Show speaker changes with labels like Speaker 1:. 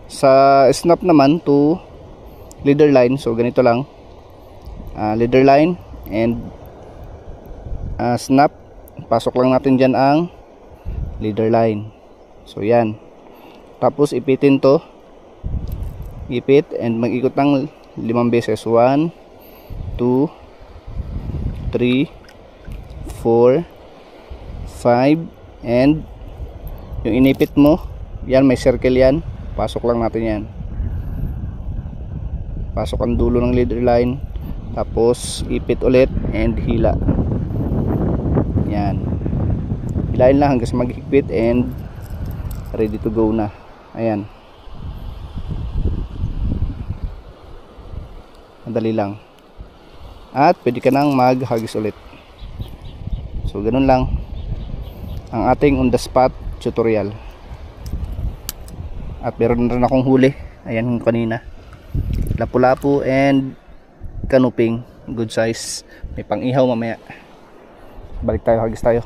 Speaker 1: Sa snap naman to leader line, so ganito lang, leader line and snap, pasok lang natin dyan ang leader line. So yan, tapos ipitin to, ipit and mag-ikot ng 5 beses. 1, 2, 3, 4, 5, and yung inipit mo yan, may circle yan, pasok lang natin yan, pasok ang dulo ng leader line, tapos ipit ulit and hila. Yan, hilain lang hanggang maghigpit and ready to go na. Ayan, madali lang at pwede ka nang maghagis ulit. So ganun lang ang ating on the spot tutorial. At meron rin akong huli, ayan kanina, lapu-lapu and kanuping, good size, may pang ihaw mamaya. Balik tayo, hagis tayo.